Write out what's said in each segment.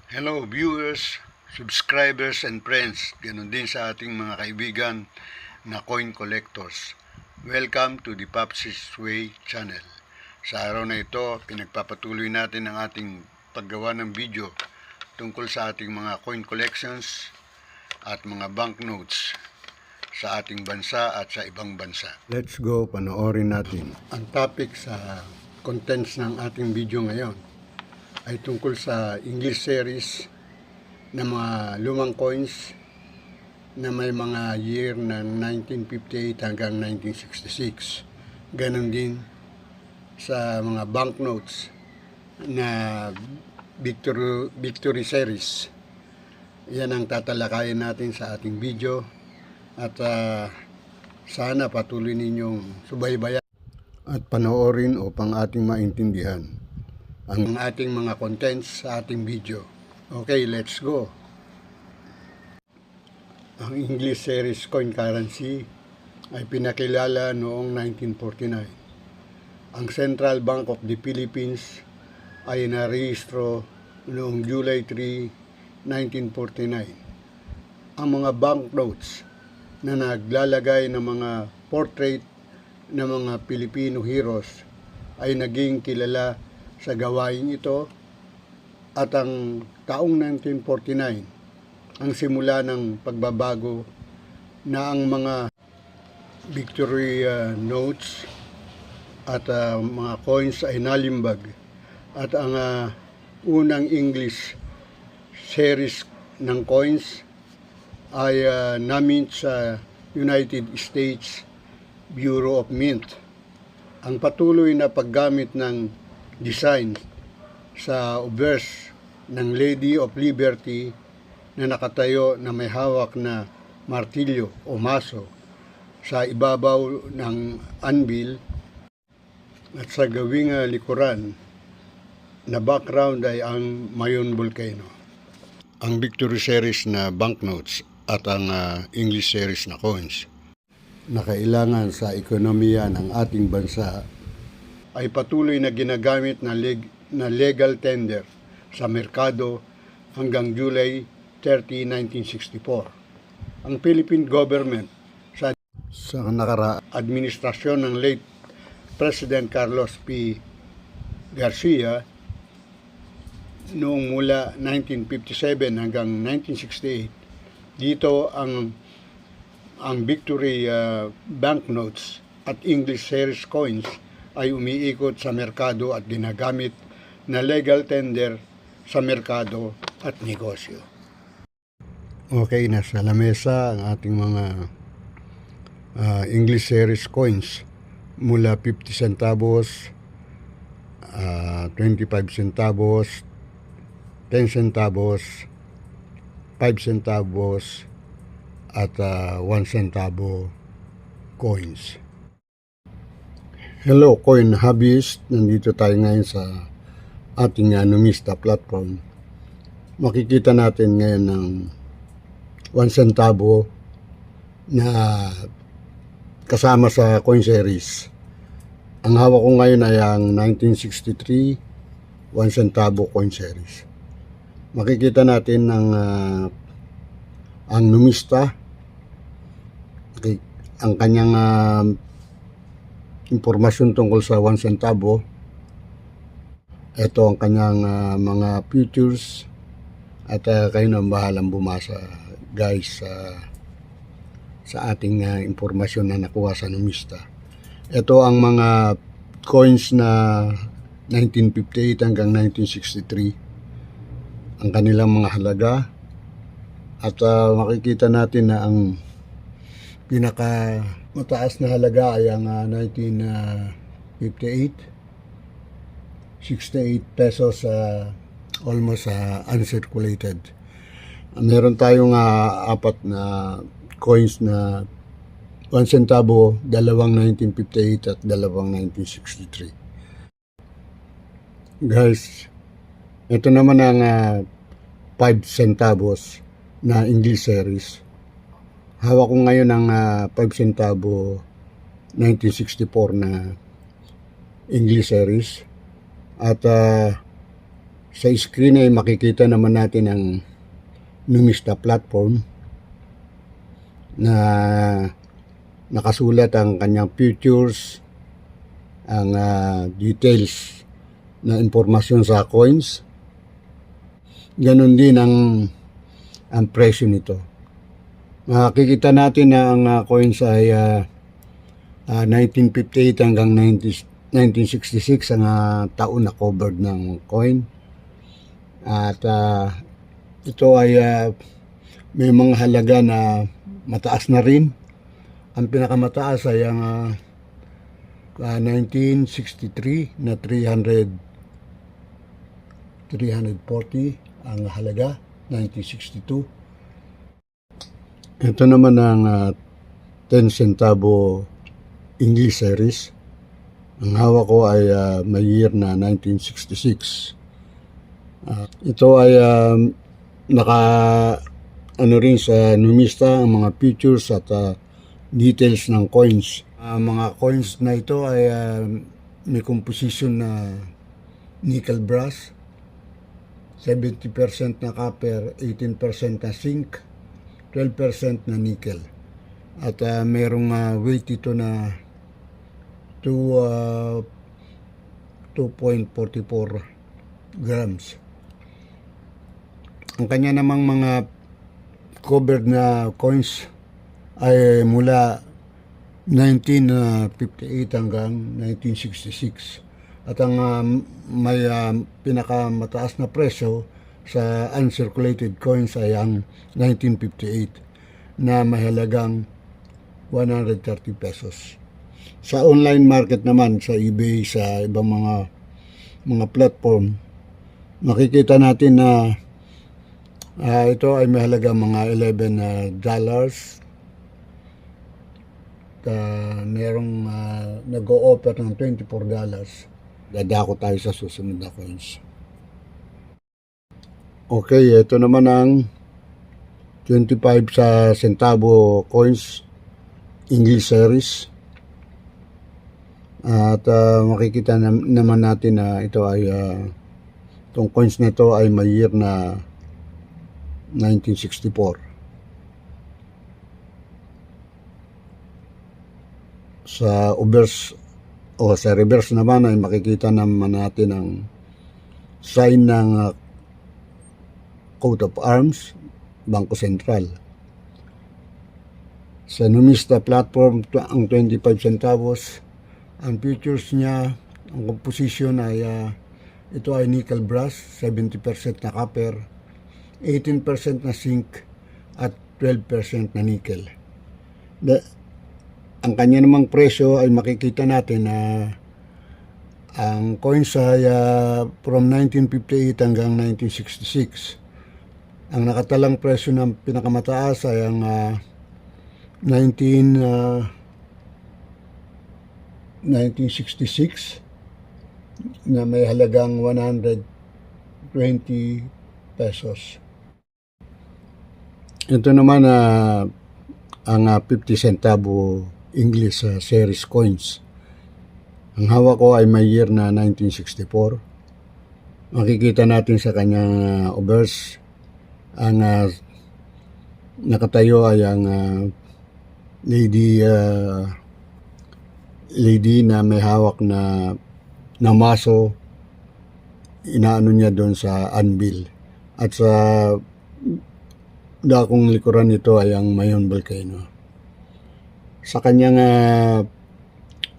Hello viewers, subscribers and friends, ganoon din sa ating mga kaibigan na coin collectors. Welcome to the Popsis Way channel. Sa araw na ito, pinagpapatuloy natin ang ating paggawa ng video tungkol sa ating mga coin collections at mga banknotes sa ating bansa at sa ibang bansa. Let's go, panoorin natin. Ang topic sa contents ng ating video ngayon ay tungkol sa English series na mga lumang coins na may mga year ng 1958 hanggang 1966. Ganon din sa mga banknotes na Victory series. Yan ang tatalakayin natin sa ating video at sana patuloy ninyong subaybayan at panoorin upang ating maintindihan ang ating mga contents sa ating video. Okay, let's go. Ang English series coin currency ay pinakilala noong 1949. Ang Central Bank of the Philippines ay narehistro noong July 3, 1949. Ang mga banknotes na naglalagay ng mga portrait ng mga Filipino heroes ay naging kilala sa gawain ito at ang taong 1949 ang simula ng pagbabago na ang mga victory notes at mga coins ay nalimbag at ang unang English series ng coins ay namint sa United States Bureau of Mint. Ang patuloy na paggamit ng design sa obverse ng Lady of Liberty na nakatayo na may hawak na martilyo o maso sa ibabaw ng anvil at sa gawing likuran na background ay ang Mayon Volcano. Ang Victory series na banknotes at ang English series na coins na kailangan sa ekonomiya ng ating bansa ay patuloy na ginagamit na legal tender sa merkado hanggang July 30, 1964. Ang Philippine government sa administrasyon ng late President Carlos P. Garcia noong mula 1957 hanggang 1968, dito ang Victory banknotes at English series coins ay umiikot sa merkado at ginagamit na legal tender sa merkado at negosyo. Okay, nasa lamesa ang ating mga English series coins mula 50 centavos, 25 centavos, 10 centavos, 5 centavos, at 1 centavo coins. Hello coin hobbyist, nandito tayo ngayon sa ating Numista platform. Makikita natin ngayon ng 1 centavo na kasama sa coin series. Ang hawak ko ngayon ay ang 1963 1 centavo coin series. Makikita natin ang Numista, ang kanyang impormasyon tungkol sa 1 centavo. Ito ang kanyang mga features at kayo na bahalang bumasa guys sa ating impormasyon na nakuha sa Numista. Ito ang mga coins na 1958 hanggang 1963, ang kanilang mga halaga at makikita natin na ang pinaka mataas na halaga ay ang 1958, 68 pesos, almost uncirculated. Meron tayong apat na coins na 1 centavo, dalawang 1958 at dalawang 1963. Guys, ito naman ang 5 centavos na English series. Hawak ko ngayon ang 5 centavo 1964 na English series at Sa screen ay makikita naman natin ang Numista platform na nakasulat ang kanyang futures, ang details na impormasyon sa coins. Ganon din ang presyo nito. Makikita natin na ang coins ay 1958 hanggang 1966 ang taon na covered ng coin. At ito ay may mga halaga na mataas na rin. Ang pinakamataas ay ang 1963 na 340 ang halaga, 1962. Ito naman ang 10 centavo English series. Ang hawak ko ay may year na 1966. Ito ay naka rin sa Numista ang mga features at details ng coins. Mga coins na ito ay may composition na nickel brass, 70% na copper, 18% na zinc, 12% na nickel. At merong weight ito na 2.44 grams. Ang kanya namang mga covered na coins ay mula 1958 hanggang 1966. At ang may pinakamataas na presyo sa uncirculated coins ay ang 1958 na mahalagang 130 pesos. Sa online market naman, sa eBay, sa ibang mga platform, makikita natin na ito ay may halaga mga $11. Merong nag-o-offer ng $24. Dadako tayo sa susunod na coins. Okay, ito naman ang 25 sa centavo coins English series. At makikita naman natin na ito ay itong coins na ito ay may year na 1964. Sa obverse o sa reverse naman ay makikita naman natin ang sign ng coat of arms, Bangko Sentral. Sa Numista platform, ang 25 centavos, ang features niya, ang composition ay ito ay nickel brass, 70% na copper, 18% na zinc at 12% na nickel. Ang kanya namang presyo ay makikita natin na ang coins ay from 1958 hanggang 1966. Ang nakatalang presyo ng pinakamataas ay ang 1966 na may halagang 120 pesos. Ito naman ang 50 centavo English series coins. Ang hawak ko ay may year na 1964. Makikita natin sa kanyang obverse ang nakatayo ay ang lady na may hawak na maso, inaano niya doon sa anvil. At sa dakong likuran nito ay ang Mayon Volcano. Sa kanyang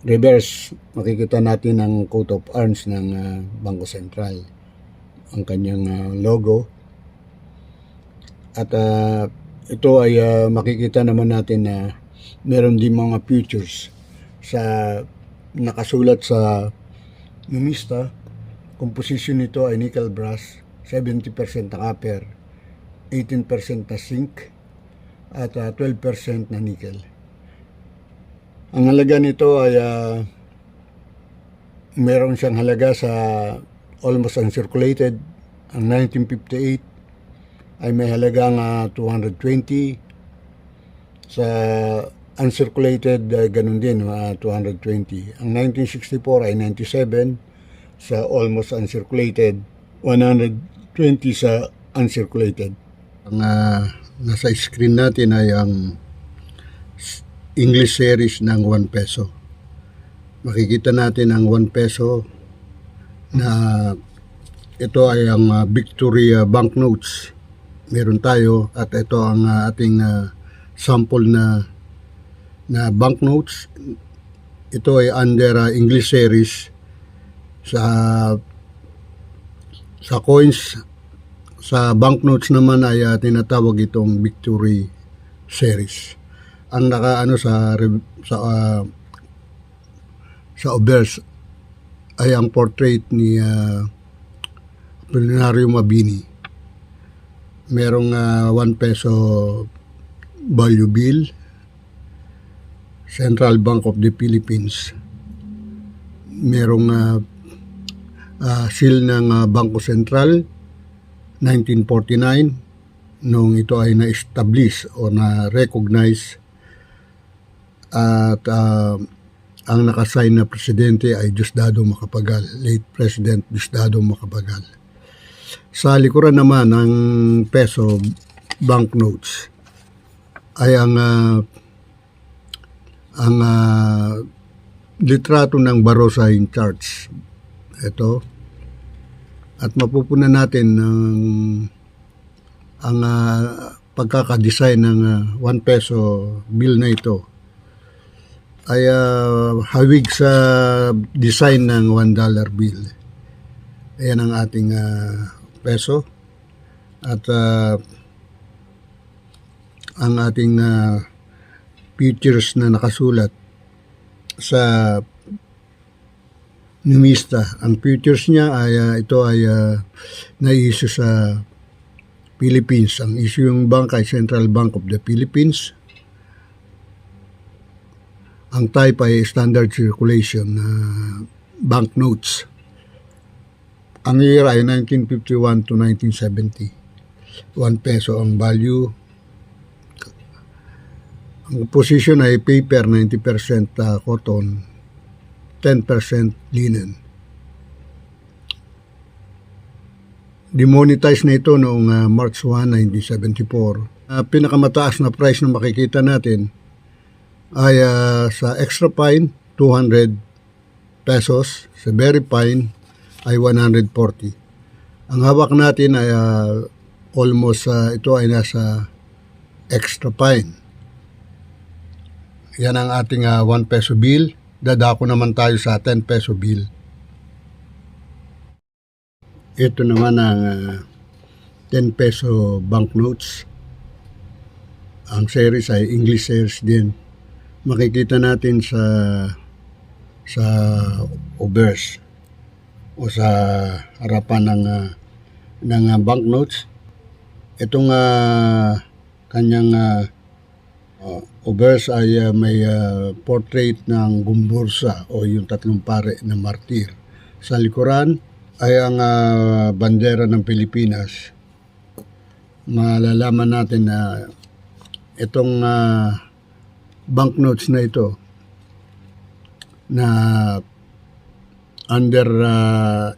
reverse, makikita natin ang coat of arms ng Bangko Sentral, ang kanyang logo. At ito ay makikita naman natin na meron din mga features sa nakasulat sa Numista. Composition nito ay nickel brass, 70% na copper, 18% na zinc, at 12% na nickel. Ang halaga nito ay meron siyang halaga sa almost uncirculated. Ang 1958 ay may halagang 220. Sa uncirculated, ganun din, 220. Ang 1964 ay 97. Sa almost uncirculated 120 sa uncirculated. Ang nasa screen natin ay ang English series ng 1 peso. Makikita natin ang 1 peso na ito ay ang Victory banknotes. Meron tayo at ito ang ating sample na banknotes. Ito ay under English series. Sa coins, sa banknotes naman ay tinatawag itong Victory series. Ang nakaano sa obverse ay ang portrait ni Apolinario Mabini. Merong 1 peso value bill, Central Bank of the Philippines. Merong seal ng Bangko Sentral 1949 nung ito ay na-establish o na-recognize, at ang nakasign na presidente ay Diosdado Macapagal, late President Diosdado Macapagal. Sa likuran naman ng peso banknotes ay ang litrato ng Barossa in charge. Ito. At mapupunan natin ang pagkakadesign ng 1 peso bill na ito ay hawig sa design ng $1 bill. Ayan ang ating peso. At ang ating pictures na nakasulat sa numista. Ang pictures niya ay ito ay na-issue sa Philippines. Ang issue yung bank ay Central Bank of the Philippines. Ang type ay standard circulation banknotes. Ang year ay 1951 to 1970. 1 peso ang value. Ang position ay paper 90% cotton, 10% linen. Demonetized na ito noong March 1, 1974. Pinakamataas na price na makikita natin ay sa extra fine 200 pesos, sa very fine ay 140. Ang hawak natin ay almost ito ay nasa extra fine. Yan ang ating 1 peso bill. Dadako naman tayo sa 10 peso bill. Ito naman ang 10 peso banknotes. Ang series ay English series din. Makikita natin sa obverse o sa harapan ng banknotes. Itong kanyang obverse ay may portrait ng Gumbursa o yung 3 pare na martir. Sa likuran ay ang bandera ng Pilipinas. Malalaman natin na itong banknotes na ito na under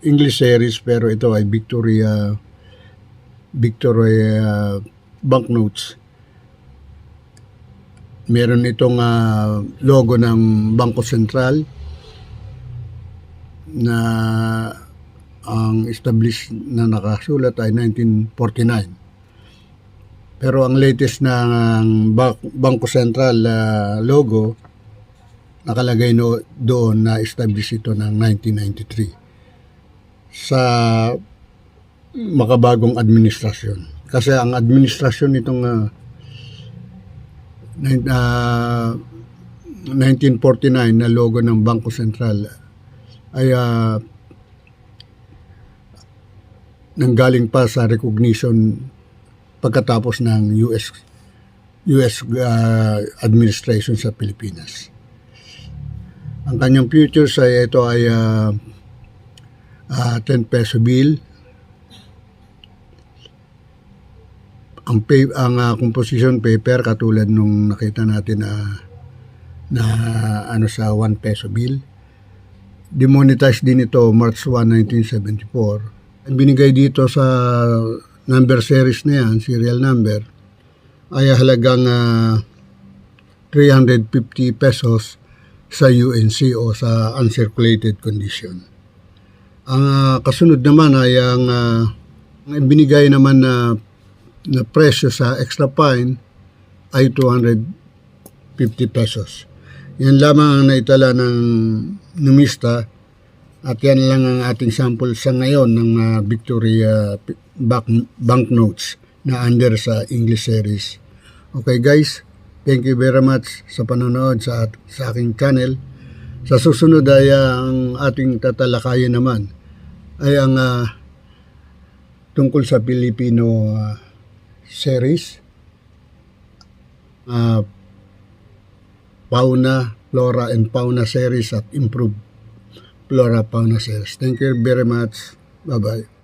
English series, pero ito ay Victoria banknotes. Meron itong logo ng Bangko Sentral na ang established na nakasulat ay 1949. Pero ang latest na Bangko Sentral logo, nakalagay doon na establish ito ng 1993 sa makabagong administrasyon. Kasi ang administrasyon nitong 1949 na logo ng Bangko Sentral ay nanggaling pa sa recognition pagkatapos ng US administration sa Pilipinas. Ang kanyang futures ay ito ay 10 peso bill. Ang composition paper katulad nung nakita natin na sa 1 peso bill. Demonetized din ito March 1, 1974. Ang binigay dito sa number series na yan, serial number, ay halagang 350 pesos sa UNC o sa uncirculated condition. Ang kasunod naman ay ang binigay naman na presyo sa extra fine ay 250 pesos. Yan lamang ang naitala ng numista at yan lang ang ating sample sa ngayon ng Victoria banknotes na under sa English series. Okay guys, thank you very much sa panonood sa aking channel. Sa susunod ay ang ating tatalakayin naman ay ang tungkol sa Filipino series, fauna, flora and fauna series at improved flora fauna series. Thank you very much. Bye-bye.